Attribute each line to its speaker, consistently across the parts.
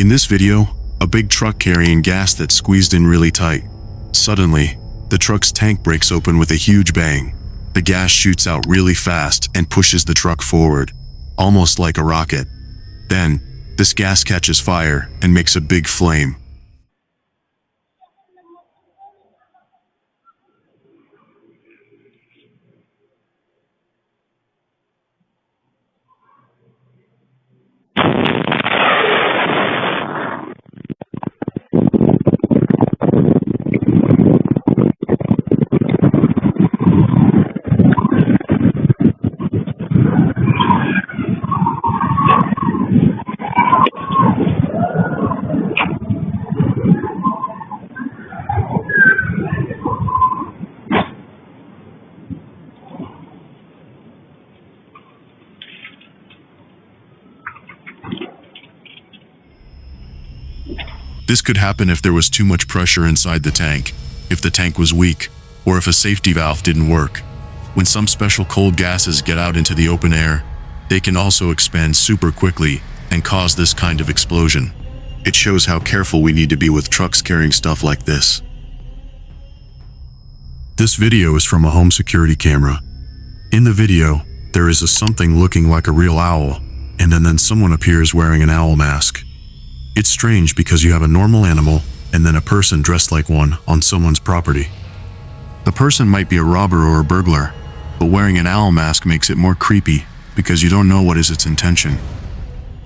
Speaker 1: In this video, a big truck carrying gas that's squeezed in really tight. Suddenly, the truck's tank breaks open with a huge bang. The gas shoots out really fast and pushes the truck forward, almost like a rocket. Then, this gas catches fire and makes a big flame. This could happen if there was too much pressure inside the tank, if the tank was weak, or if a safety valve didn't work. When some special cold gases get out into the open air, they can also expand super quickly and cause this kind of explosion. It shows how careful we need to be with trucks carrying stuff like this. This video is from a home security camera. In the video, there is a something looking like a real owl, and then someone appears wearing an owl mask. It's strange because you have a normal animal and then a person dressed like one on someone's property. The person might be a robber or a burglar, but wearing an owl mask makes it more creepy because you don't know what is its intention.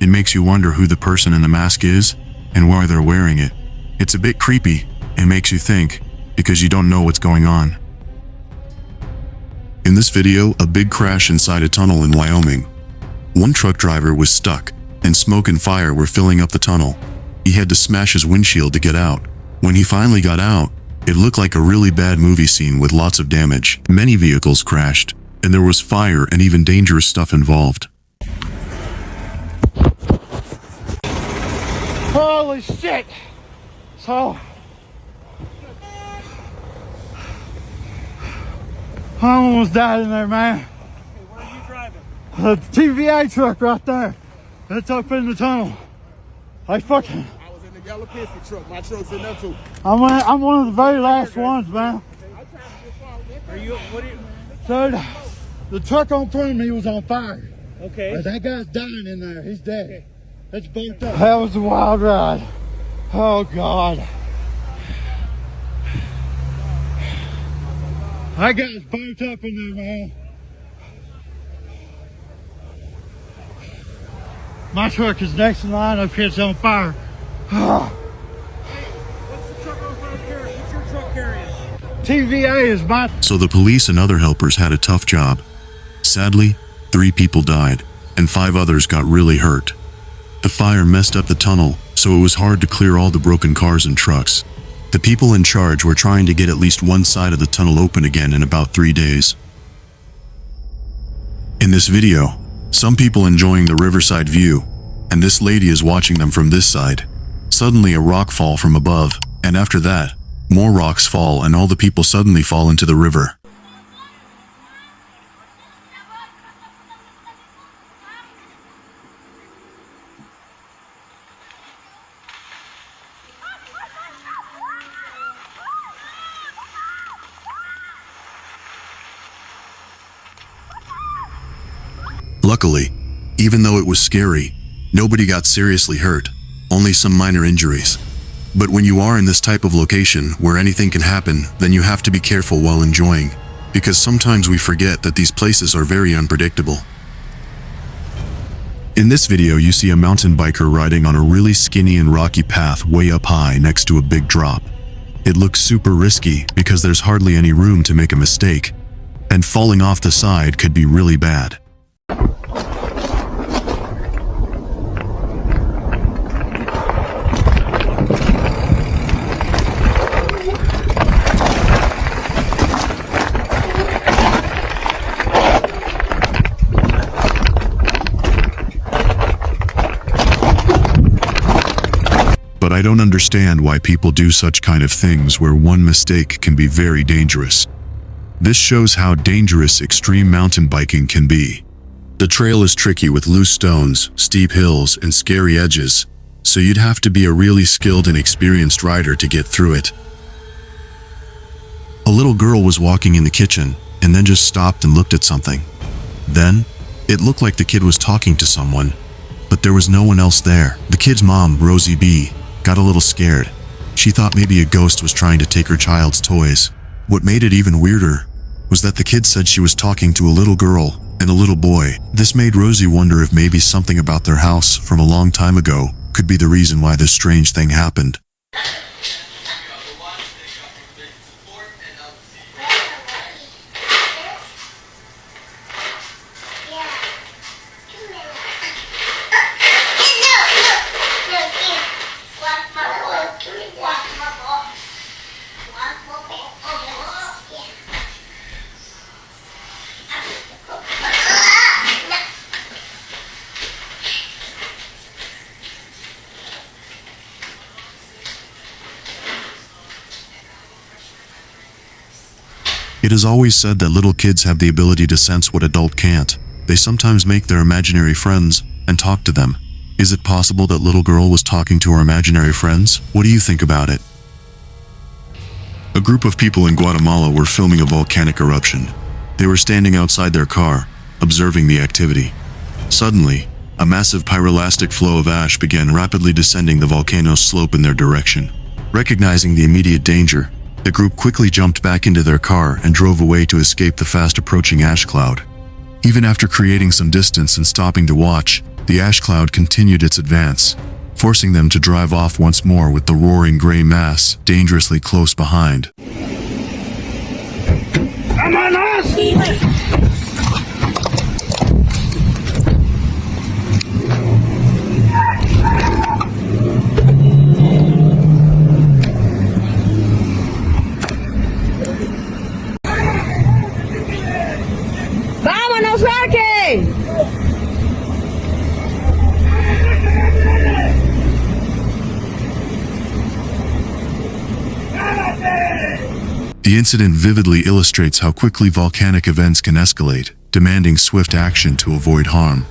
Speaker 1: It makes you wonder who the person in the mask is and why they're wearing it. It's a bit creepy and makes you think because you don't know what's going on. In this video, a big crash inside a tunnel in Wyoming. One truck driver was stuck, and smoke and fire were filling up the tunnel. He had to smash his windshield to get out. When he finally got out, it looked like a really bad movie scene with lots of damage. Many vehicles crashed, and there was fire and even dangerous stuff involved.
Speaker 2: Holy shit! So, I almost died in there, man.
Speaker 3: Okay, where are you driving?
Speaker 2: The TVA truck right there. It's up in the tunnel.
Speaker 3: I was in the yellow pissy truck. My truck's in there too.
Speaker 2: I'm one of the very last ones, man.
Speaker 3: Are you? What are you?
Speaker 2: So the truck on front of me was on fire.
Speaker 3: Okay.
Speaker 2: That guy's dying in there. He's dead. Okay. It's burnt up. That was a wild ride. Oh God. That guy's burnt up in there, man. My truck is next in line up here. It's on fire.
Speaker 3: What's the truck on fire carrying? What's your truck carrying?
Speaker 2: TVA is my...
Speaker 1: So the police and other helpers had a tough job. Sadly, 3 people died, and 5 others got really hurt. The fire messed up the tunnel, so it was hard to clear all the broken cars and trucks. The people in charge were trying to get at least one side of the tunnel open again in about 3 days. In this video, some people enjoying the riverside view, and this lady is watching them from this side. Suddenly a rock fall from above, and after that, more rocks fall and all the people suddenly fall into the river. Luckily, even though it was scary, nobody got seriously hurt, only some minor injuries. But when you are in this type of location where anything can happen, then you have to be careful while enjoying, because sometimes we forget that these places are very unpredictable. In this video, you see a mountain biker riding on a really skinny and rocky path way up high next to a big drop. It looks super risky because there's hardly any room to make a mistake, and falling off the side could be really bad. But I don't understand why people do such kind of things where one mistake can be very dangerous. This shows how dangerous extreme mountain biking can be. The trail is tricky with loose stones, steep hills, and scary edges, so you'd have to be a really skilled and experienced rider to get through it. A little girl was walking in the kitchen and then just stopped and looked at something. Then, it looked like the kid was talking to someone, but there was no one else there. The kid's mom, Rosie B., got a little scared. She thought maybe a ghost was trying to take her child's toys. What made it even weirder was that the kid said she was talking to a little girl and a little boy. This made Rosie wonder if maybe something about their house from a long time ago could be the reason why this strange thing happened. It is always said that little kids have the ability to sense what adults can't. They sometimes make their imaginary friends and talk to them. Is it possible that little girl was talking to her imaginary friends? What do you think about it? A group of people in Guatemala were filming a volcanic eruption. They were standing outside their car, observing the activity. Suddenly, a massive pyrolastic flow of ash began rapidly descending the volcano's slope in their direction. Recognizing the immediate danger, the group quickly jumped back into their car and drove away to escape the fast-approaching ash cloud. Even after creating some distance and stopping to watch, the ash cloud continued its advance, forcing them to drive off once more with the roaring gray mass dangerously close behind.
Speaker 4: ¡Vámonos, Lurkin!
Speaker 1: The incident vividly illustrates how quickly volcanic events can escalate, demanding swift action to avoid harm.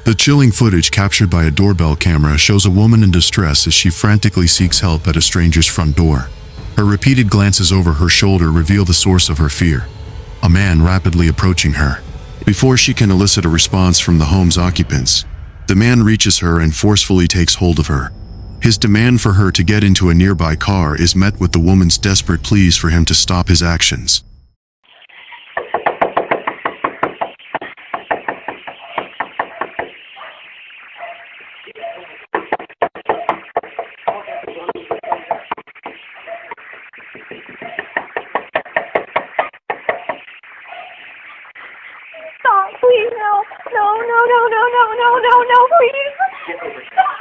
Speaker 1: The chilling footage captured by a doorbell camera shows a woman in distress as she frantically seeks help at a stranger's front door. Her repeated glances over her shoulder reveal the source of her fear: a man rapidly approaching her. Before she can elicit a response from the home's occupants, the man reaches her and forcefully takes hold of her. His demand for her to get into a nearby car is met with the woman's desperate pleas for him to stop his actions.
Speaker 4: Stop, please, no. No, please. Stop.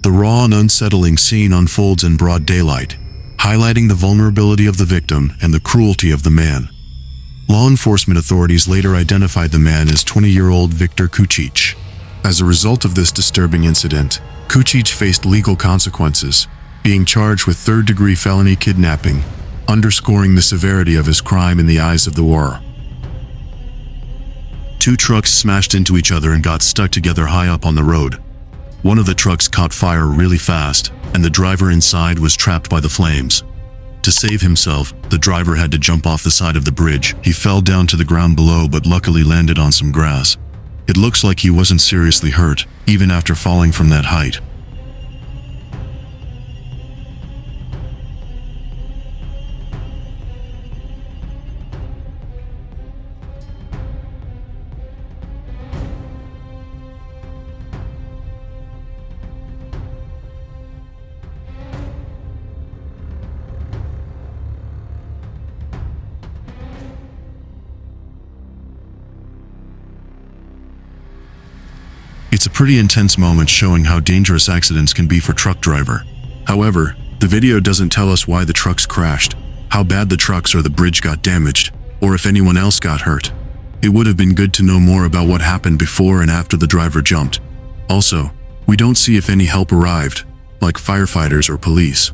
Speaker 1: The raw and unsettling scene unfolds in broad daylight, highlighting the vulnerability of the victim and the cruelty of the man. Law enforcement authorities later identified the man as 20-year-old Victor Kucic. As a result of this disturbing incident, Kucic faced legal consequences, being charged with third-degree felony kidnapping, underscoring the severity of his crime in the eyes of the world. Two trucks smashed into each other and got stuck together high up on the road. One of the trucks caught fire really fast, and the driver inside was trapped by the flames. To save himself, the driver had to jump off the side of the bridge. He fell down to the ground below but luckily landed on some grass. It looks like he wasn't seriously hurt, even after falling from that height. It's a pretty intense moment showing how dangerous accidents can be for truck driver. However, the video doesn't tell us why the trucks crashed, how bad the trucks or the bridge got damaged, or if anyone else got hurt. It would have been good to know more about what happened before and after the driver jumped. Also, we don't see if any help arrived, like firefighters or police.